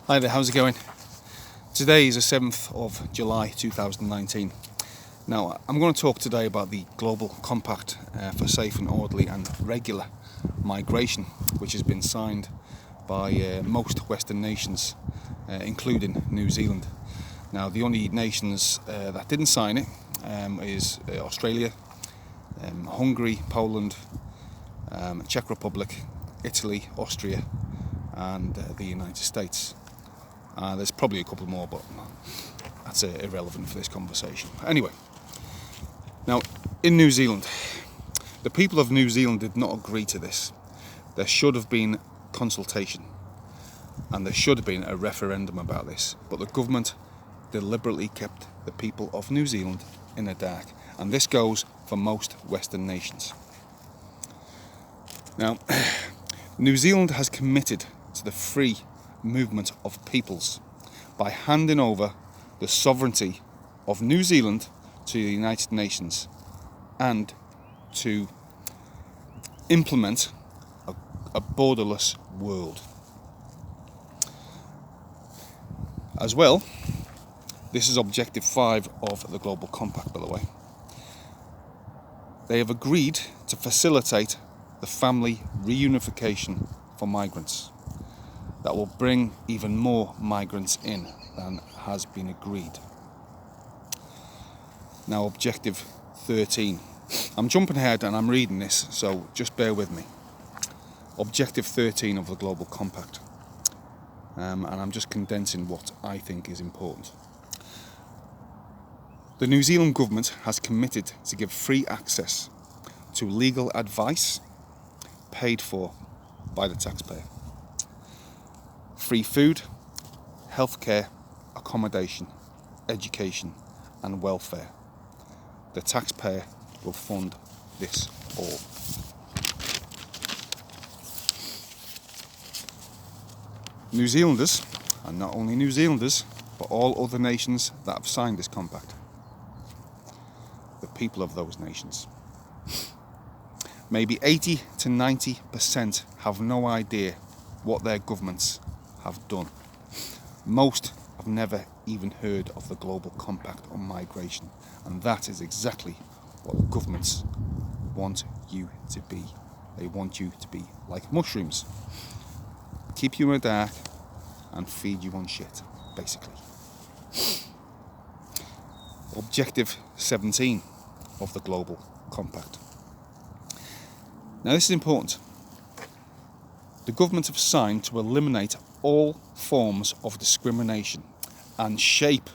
Hi there, how's it going? Today is the 7th of July 2019. Now, I'm going to talk today about the Global Compact for Safe and Orderly and Regular Migration, which has been signed by most Western nations, including New Zealand. Now, the only nations that didn't sign it is Australia, Hungary, Poland, Czech Republic, Italy, Austria, and the United States. There's probably a couple more, but that's irrelevant for this conversation. Anyway, now in New Zealand, the people of New Zealand did not agree to this. There should have been consultation and there should have been a referendum about this, but the government deliberately kept the people of New Zealand in the dark, and this goes for most Western nations. Now, New Zealand has committed to the free movement of peoples by handing over the sovereignty of New Zealand to the United Nations and to implement a borderless world. As well, this is Objective 5 of the Global Compact, by the way. They have agreed to facilitate the family reunification for migrants. That will bring even more migrants in than has been agreed. Now, Objective 13. I'm jumping ahead and I'm reading this, so just bear with me. Objective 13 of the Global Compact. And I'm just condensing what I think is important. The New Zealand government has committed to give free access to legal advice paid for by the taxpayer. Free food, healthcare, accommodation, education and welfare. The taxpayer will fund this all. New Zealanders, and not only New Zealanders, but all other nations that have signed this compact, the people of those nations, maybe 80 to 90% have no idea what their governments have done. Most have never even heard of the Global Compact on migration, and that is exactly what governments want you to be. They want you to be like mushrooms, keep you in the dark and feed you on shit, basically. Objective 17 of the Global Compact. Now, this is important. The government have signed to eliminate all forms of discrimination and shape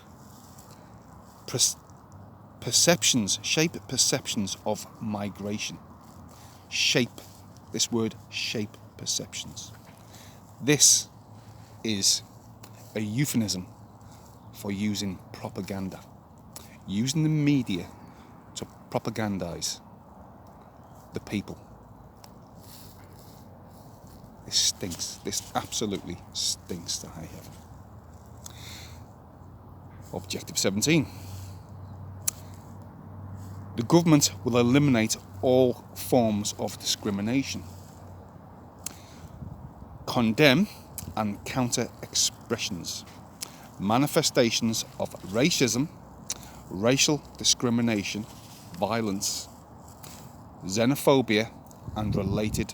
perceptions of migration. Shape. This word, shape perceptions. This is a euphemism for using propaganda. Using the media to propagandize the people. This stinks. This absolutely stinks to high heaven. Objective 17. The government will eliminate all forms of discrimination, condemn and counter expressions, manifestations of racism, racial discrimination, violence, xenophobia and related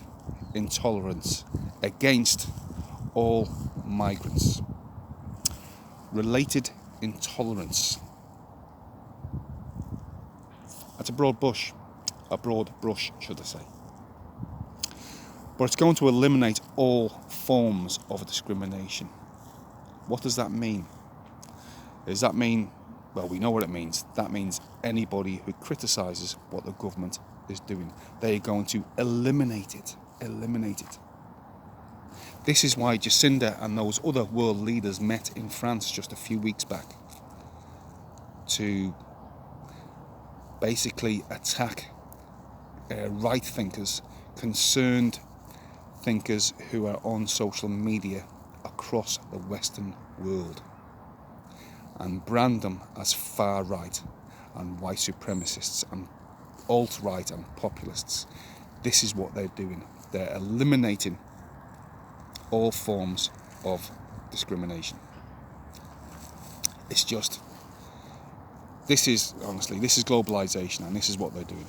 intolerance against all migrants. Related intolerance. That's a broad brush, should I say. But it's going to eliminate all forms of discrimination. What does that mean? Does that mean, well, we know what it means. That means anybody who criticises what the government is doing, they're going to eliminate it. This is why Jacinda and those other world leaders met in France just a few weeks back to basically attack right thinkers, concerned thinkers who are on social media across the Western world, and brand them as far right and white supremacists and alt-right and populists. This is what they're doing. They're eliminating all forms of discrimination. It's just, this is globalization, and this is what they're doing.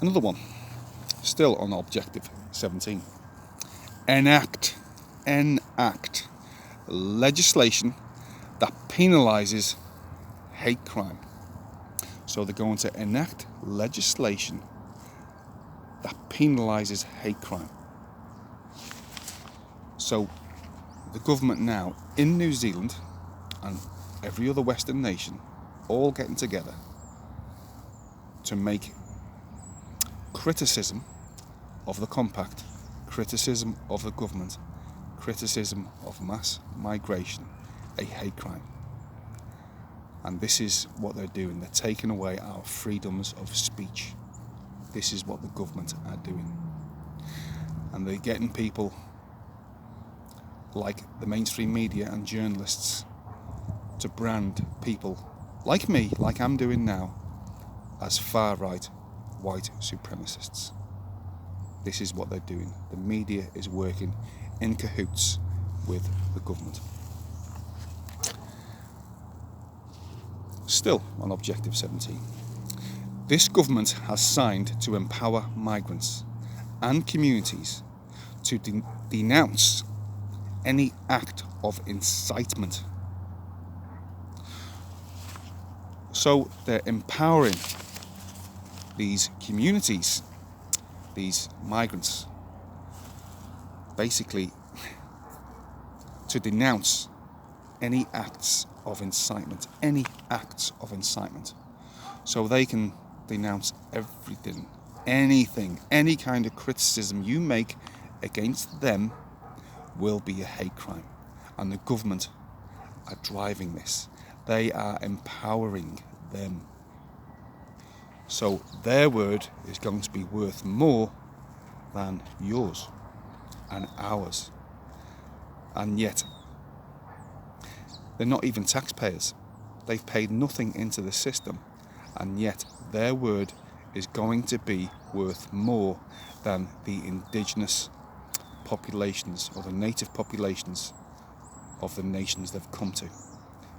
Another one, still on Objective 17. Enact legislation that penalises hate crime. So they're going to enact legislation that penalises hate crime. So the government now in New Zealand and every other Western nation all getting together to make criticism of the compact, criticism of the government, criticism of mass migration a hate crime. And this is what they're doing. They're taking away our freedoms of speech. This is what the government are doing. And they're getting people like the mainstream media and journalists to brand people like me, like I'm doing now, as far-right white supremacists. This is what they're doing. The media is working in cahoots with the government. Still on Objective 17. This government has signed to empower migrants and communities to denounce any act of incitement. So they're empowering these communities, these migrants, basically to denounce any acts of incitement, so they can denounce everything, anything, any kind of criticism you make against them will be a hate crime. And the government are driving this. They are empowering them. So their word is going to be worth more than yours and ours. And yet, they're not even taxpayers. They've paid nothing into the system. And yet, their word is going to be worth more than the indigenous populations or the native populations of the nations they've come to.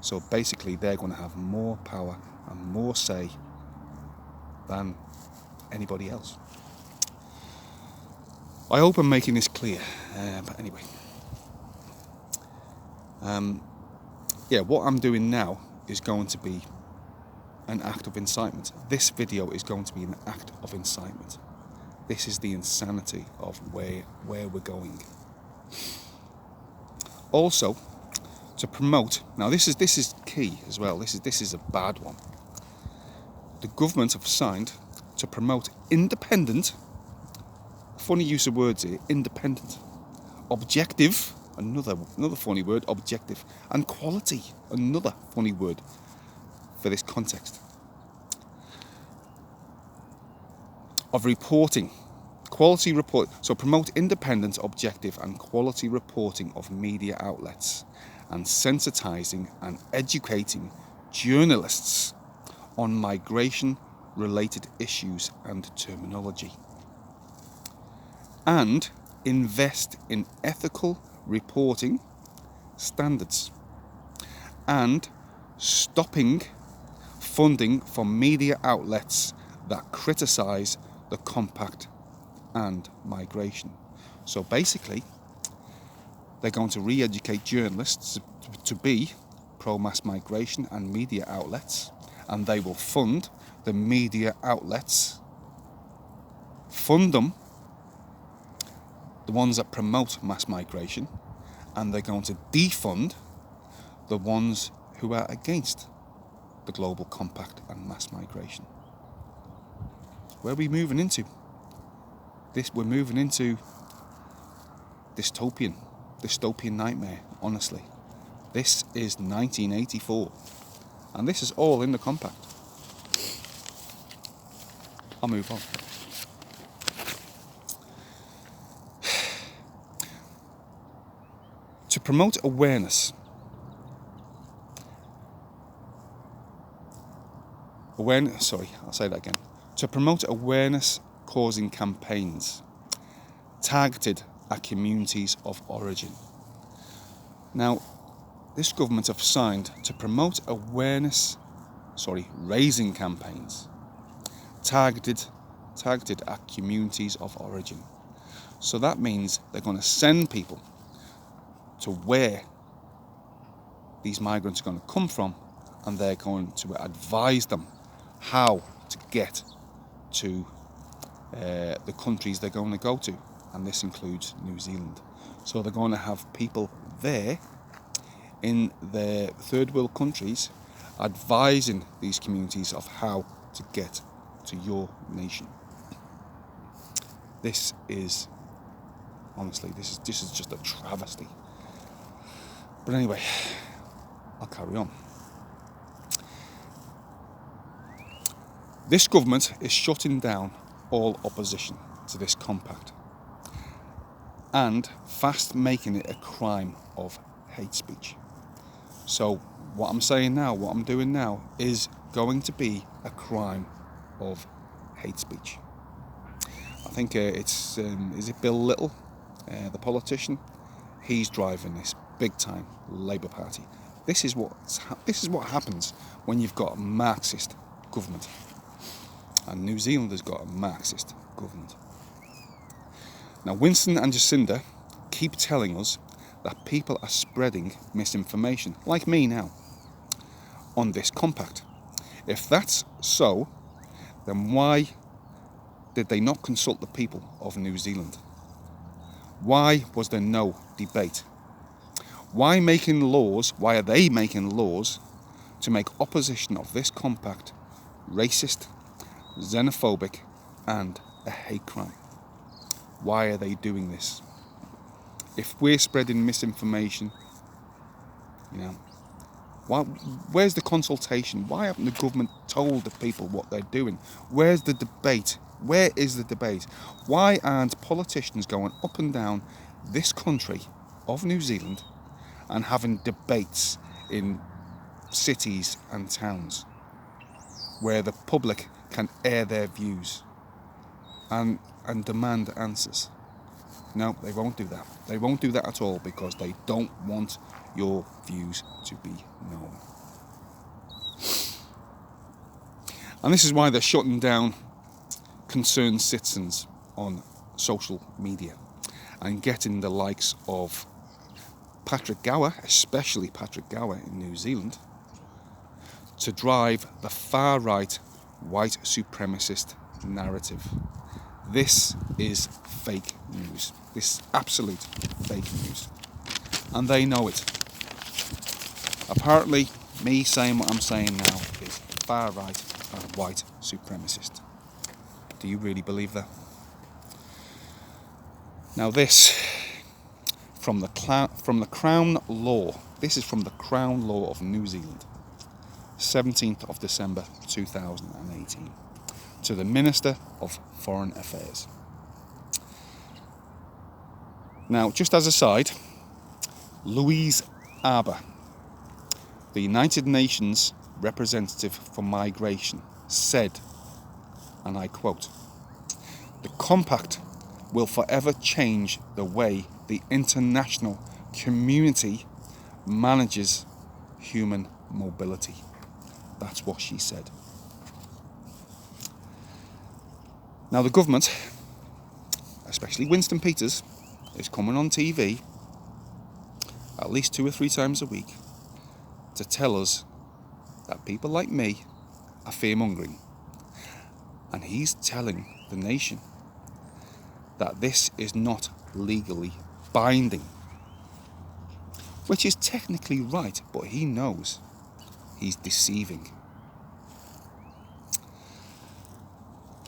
So basically, they're going to have more power and more say than anybody else. I hope I'm making this clear. But anyway, what I'm doing now is going to be an act of incitement. This video is going to be an act of incitement. This is the insanity of where we're going. Also, to promote, now this is key as well. This is a bad one. The government have signed to promote independent, funny use of words here, independent, objective, another funny word, objective, and quality, another funny word for this context, of reporting, quality report. So promote independent, objective, and quality reporting of media outlets, and sensitising and educating journalists on migration-related issues and terminology, and invest in ethical reporting standards, and stopping funding for media outlets that criticise the compact and migration. So basically, they're going to re-educate journalists to be pro-mass migration and media outlets, and they will fund the media outlets, fund them, the ones that promote mass migration, and they're going to defund the ones who are against the global compact and mass migration. Where are we moving into? We're moving into dystopian nightmare, honestly. This is 1984, and this is all in the compact. I'll move on. To promote awareness. To promote awareness causing campaigns targeted at communities of origin. Now, this government have signed to promote raising campaigns targeted at communities of origin. So that means they're going to send people to where these migrants are going to come from, and they're going to advise them how to get to the countries they're going to go to, and this includes New Zealand. So they're going to have people there in the third world countries advising these communities of how to get to your nation. This is just a travesty. But anyway, I'll carry on. This government is shutting down all opposition to this compact and fast making it a crime of hate speech. So what I'm doing now is going to be a crime of hate speech. I think is it Bill Little, the politician? He's driving this big time Labour Party. This is what happens when you've got a Marxist government, and New Zealand has got a Marxist government. Now, Winston and Jacinda keep telling us that people are spreading misinformation, like me now, on this compact. If that's so, then why did they not consult the people of New Zealand? Why was there no debate? Why are they making laws to make opposition of this compact racist, xenophobic, and a hate crime? Why are they doing this? If we're spreading misinformation, where's the consultation? Why haven't the government told the people what they're doing? Where's the debate? Where is the debate? Why aren't politicians going up and down this country of New Zealand and having debates in cities and towns where the public can air their views and demand answers? No, they won't do that. They won't do that at all, because they don't want your views to be known. And this is why they're shutting down concerned citizens on social media and getting the likes of Patrick Gower, especially Patrick Gower in New Zealand, to drive the far-right white supremacist narrative. This is fake news. This is absolute fake news. And they know it. Apparently, me saying what I'm saying now is far-right and white supremacist. Do you really believe that? Now this, from the Crown Law. This is from the Crown Law of New Zealand, 17th of December 2018, to the Minister of Foreign Affairs. Now, just as a side, Louise Arbour, the United Nations representative for migration, said, and I quote, "The compact will forever change the way the international community manages human mobility." That's what she said. Now the government, especially Winston Peters, is coming on TV at least 2 or 3 times a week to tell us that people like me are fear-mongering. And he's telling the nation that this is not legally binding, which is technically right, but he knows he's deceiving.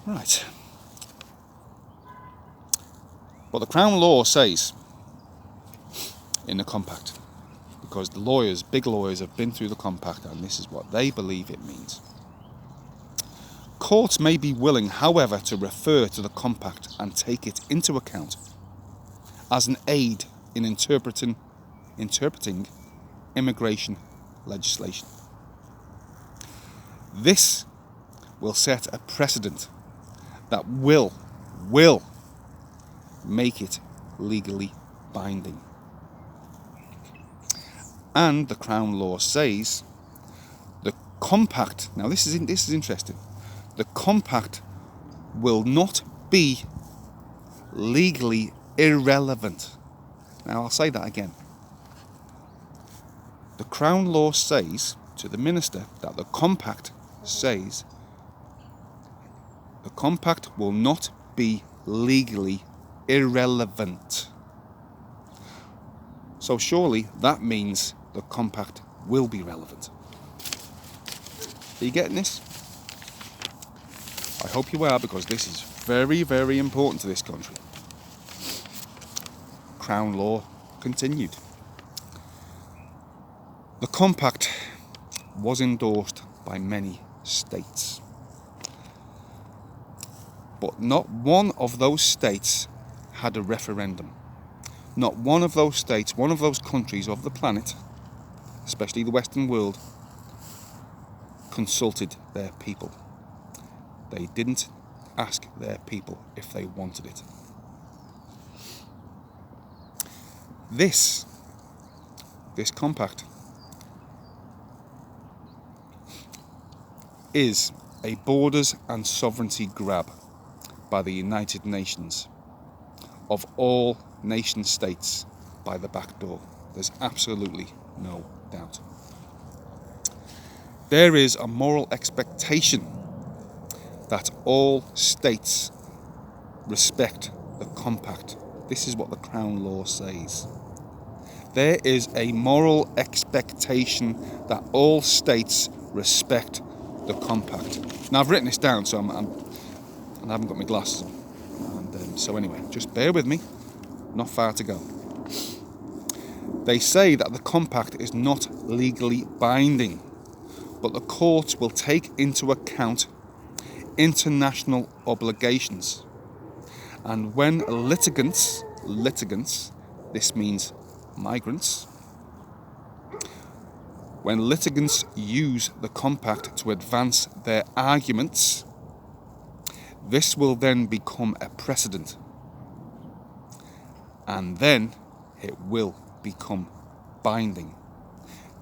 Right. But the Crown Law says in the compact, because the lawyers, big lawyers, have been through the compact, and this is what they believe it means. Courts may be willing, however, to refer to the compact and take it into account as an aid in interpreting immigration legislation. This will set a precedent that will make it legally binding. And the Crown Law says the compact, now this is interesting, the compact will not be legally irrelevant. Now I'll say that again. The Crown Law says to the Minister that the compact says the compact will not be legally irrelevant. So surely that means the compact will be relevant. Are you getting this? I hope you are, because this is very, very important to this country. Crown Law continued. The compact was endorsed by many states, but not one of those states had a referendum. Not one of those states, one of those countries of the planet, especially the Western world, consulted their people. They didn't ask their people if they wanted it. This compact is a borders and sovereignty grab by the United Nations of all nation states by the back door. There's absolutely no doubt. There is a moral expectation that all states respect the compact. This is what the Crown Law says. There is a moral expectation that all states respect the compact. Now I've written this down, so I haven't got my glasses on. And so anyway, just bear with me. Not far to go. They say that the compact is not legally binding, but the courts will take into account international obligations. And when litigants, this means migrants, when litigants use the compact to advance their arguments, this will then become a precedent. And then it will become binding.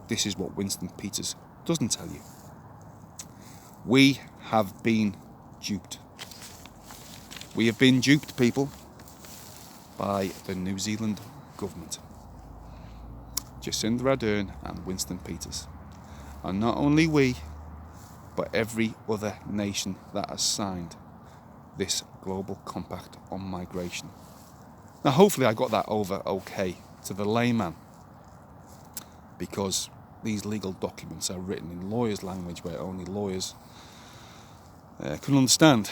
This is what Winston Peters doesn't tell you. We have been duped. We have been duped, people, by the New Zealand government. Jacinda Ardern and Winston Peters. And not only we, but every other nation that has signed this global compact on migration. Now hopefully I got that over okay to the layman, because these legal documents are written in lawyers' language where only lawyers can understand,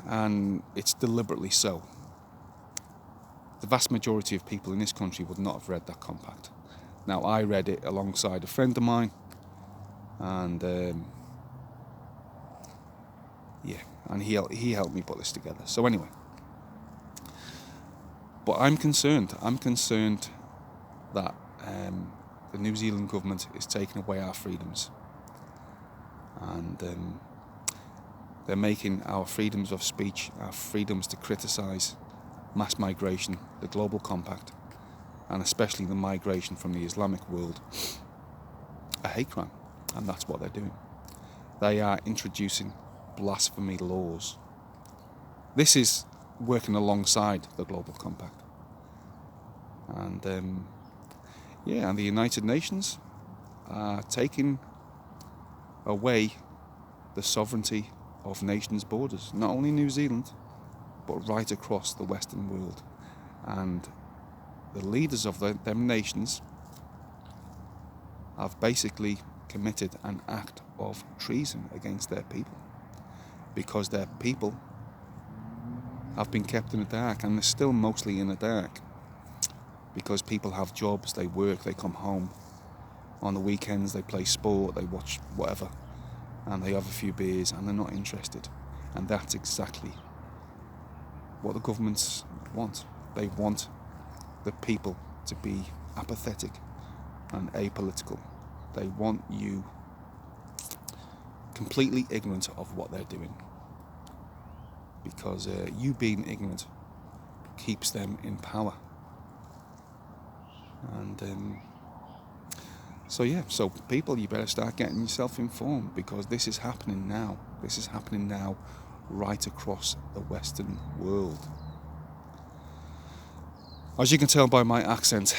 and it's deliberately so. The vast majority of people in this country would not have read that compact. Now I read it alongside a friend of mine, and he helped me put this together. So anyway, but I'm concerned that the New Zealand government is taking away our freedoms, and they're making our freedoms of speech, our freedoms to criticise mass migration, the global compact, and especially the migration from the Islamic world, a hate crime. And that's what they're doing. They are introducing blasphemy laws. This is working alongside the global compact. And and the United Nations are taking away the sovereignty of nations' borders, not only New Zealand, but right across the Western world. And the leaders of them nations have basically committed an act of treason against their people, because their people have been kept in the dark, and they're still mostly in the dark, because people have jobs, they work, they come home on the weekends, they play sport, they watch whatever, and they have a few beers, and they're not interested. And that's exactly what the governments want. They want the people to be apathetic and apolitical. They want you completely ignorant of what they're doing, because you being ignorant keeps them in power. And so people, you better start getting yourself informed, because this is happening now. This is happening now right across the Western world. As you can tell by my accent,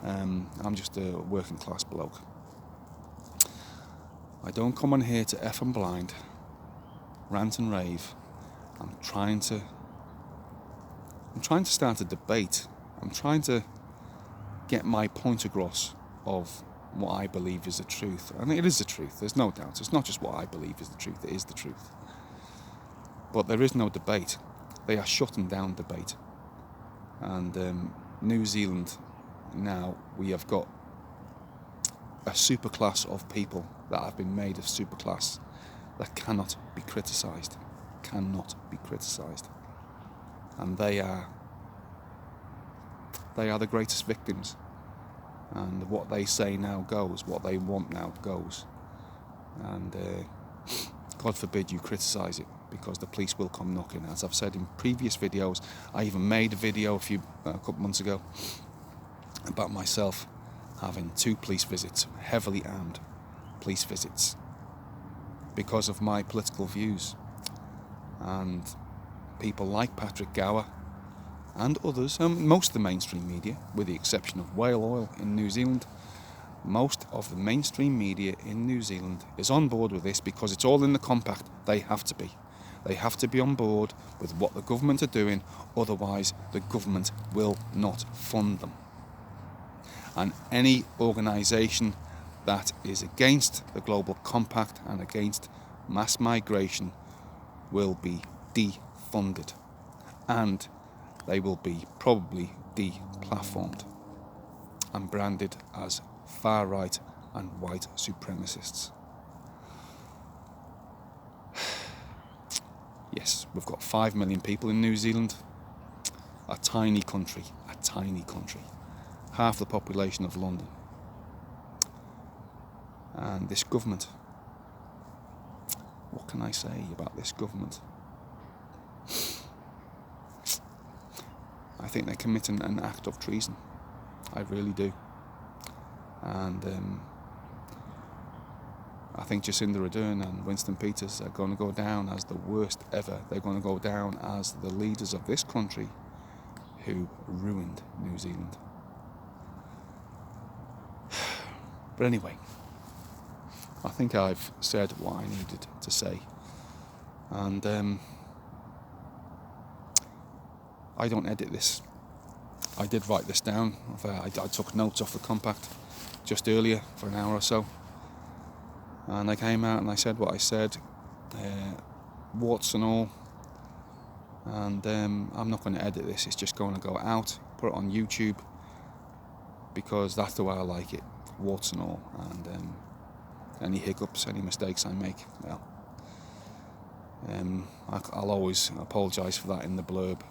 I'm just a working class bloke. I don't come on here to F and blind, rant and rave. I'm trying to start a debate. I'm trying to get my point across of what I believe is the truth. And it is the truth, there's no doubt. It's not just what I believe is the truth, it is the truth. But there is no debate. They are shutting down debate. And New Zealand, now we have got a superclass of people that have been made of superclass that cannot be criticised. And they are the greatest victims. And what they say now goes, what they want now goes. And God forbid you criticise it, because the police will come knocking. As I've said in previous videos, I even made a video a couple months ago about myself having 2 police visits, heavily armed police visits, because of my political views. And people like Patrick Gower and others, most of the mainstream media, with the exception of whale oil in New Zealand, most of the mainstream media in New Zealand is on board with this, because it's all in the compact. They have to be. They have to be on board with what the government are doing, otherwise the government will not fund them. And any organisation that is against the global compact and against mass migration will be defunded, and they will be probably deplatformed and branded as far right and white supremacists. Yes, we've got 5 million people in New Zealand, a tiny country, half the population of London. And this government, what can I say about this government? I think they're committing an act of treason. I really do. And I think Jacinda Ardern and Winston Peters are going to go down as the worst ever. They're going to go down as the leaders of this country who ruined New Zealand. But anyway, I think I've said what I needed to say. And I don't edit this. I did write this down. I took notes off the compact just earlier for an hour or so. And I came out and I said what I said, warts and all. And I'm not going to edit this. It's just going to go out, put it on YouTube, because that's the way I like it, warts and all. And any hiccups, any mistakes I make, well, I'll always apologise for that in the blurb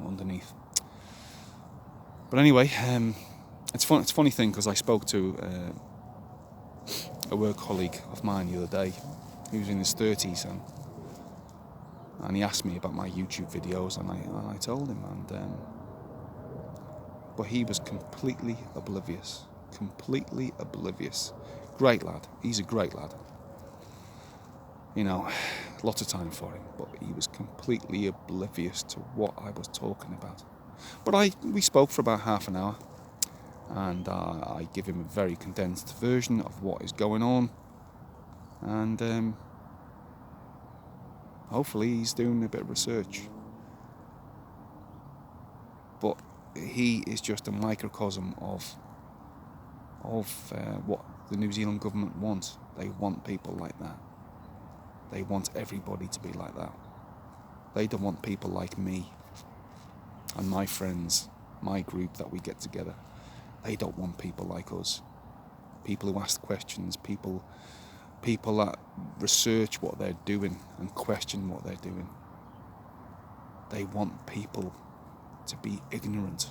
underneath. But anyway, it's a funny thing, because I spoke to a work colleague of mine the other day. He was in his 30s, and he asked me about my YouTube videos, and I told him, but he was completely oblivious. Great lad. He's a great lad. You know, lots of time for him, but he was completely oblivious to what I was talking about. But we spoke for about half an hour, and I give him a very condensed version of what is going on, and hopefully he's doing a bit of research. But he is just a microcosm of what the New Zealand government wants. They want people like that. They want everybody to be like that. They don't want people like me and my friends, my group that we get together. They don't want people like us. People who ask questions, people that research what they're doing and question what they're doing. They want people to be ignorant.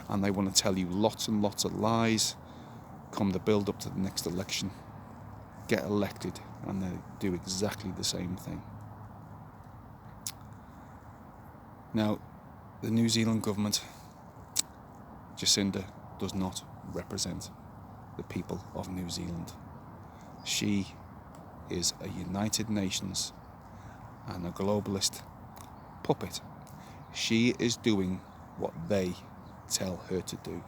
And they want to tell you lots and lots of lies come the build up to the next election, get elected, and they do exactly the same thing. Now, The New Zealand government, Jacinda, does not represent the people of New Zealand. She is a United Nations and a globalist puppet. She is doing what they tell her to do.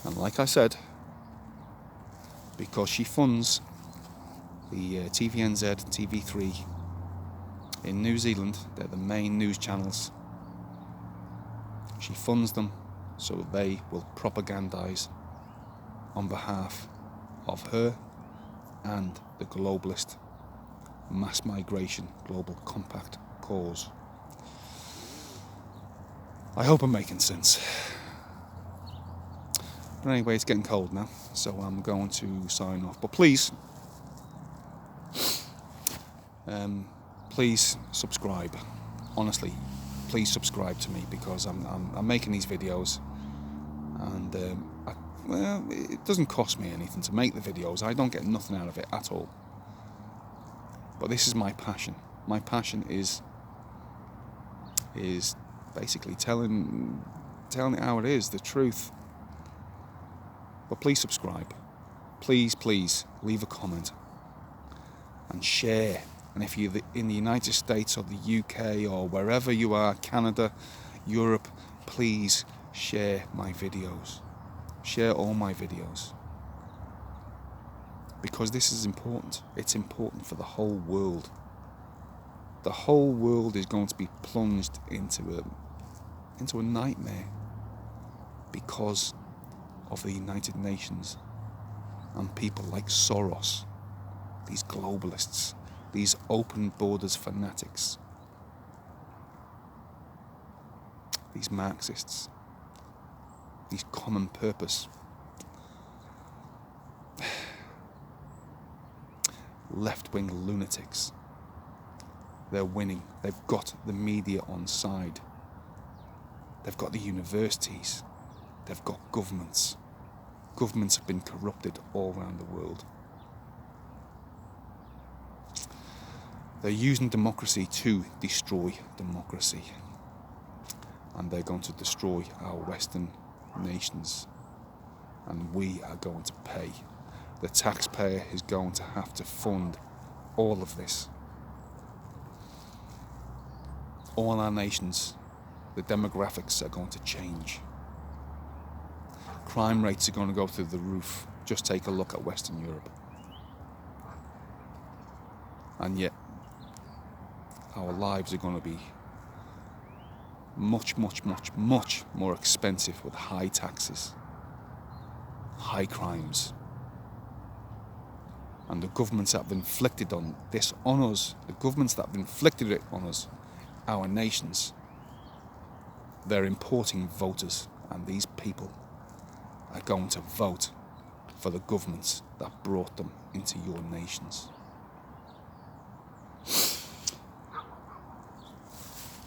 And like I said, because she funds the TVNZ, TV3 in New Zealand, they're the main news channels. She funds them so they will propagandise on behalf of her and the globalist mass migration global compact cause. I hope I'm making sense. But anyway, it's getting cold now, so I'm going to sign off. But please subscribe. Honestly, please subscribe to me, because I'm making these videos, and it doesn't cost me anything to make the videos. I don't get nothing out of it at all. But this is my passion. My passion is basically telling it how it is, the truth. But please subscribe. Please leave a comment and share. And if you're in the United States or the UK or wherever you are, Canada, Europe, please share my videos. Share all my videos. Because this is important. It's important for the whole world. The whole world is going to be plunged into a nightmare because of the United Nations and people like Soros, these globalists, these open borders fanatics, these Marxists, these common purpose, left-wing lunatics. They're winning. They've got the media on side. They've got the universities. They've got governments. Governments have been corrupted all around the world. They're using democracy to destroy democracy. And they're going to destroy our Western nations. And we are going to pay. The taxpayer is going to have to fund all of this. All our nations, the demographics are going to change. Crime rates are going to go through the roof. Just take a look at Western Europe. And yet, our lives are going to be much more expensive with high taxes, high crimes. And the governments that have inflicted on this on us, the governments that have inflicted it on us, our nations, they're importing voters, and these people are going to vote for the governments that brought them into your nations.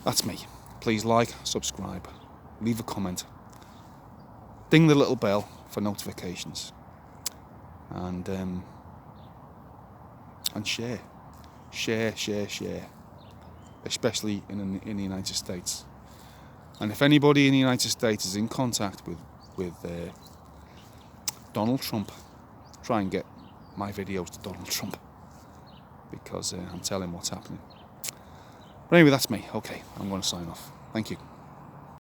That's me. Please like, subscribe, leave a comment, ding the little bell for notifications, and share, especially in the United States. And if anybody in the United States is in contact with Donald Trump, try and get my videos to Donald Trump, because I'm telling what's happening. But anyway, that's me. Okay, I'm going to sign off. Thank you.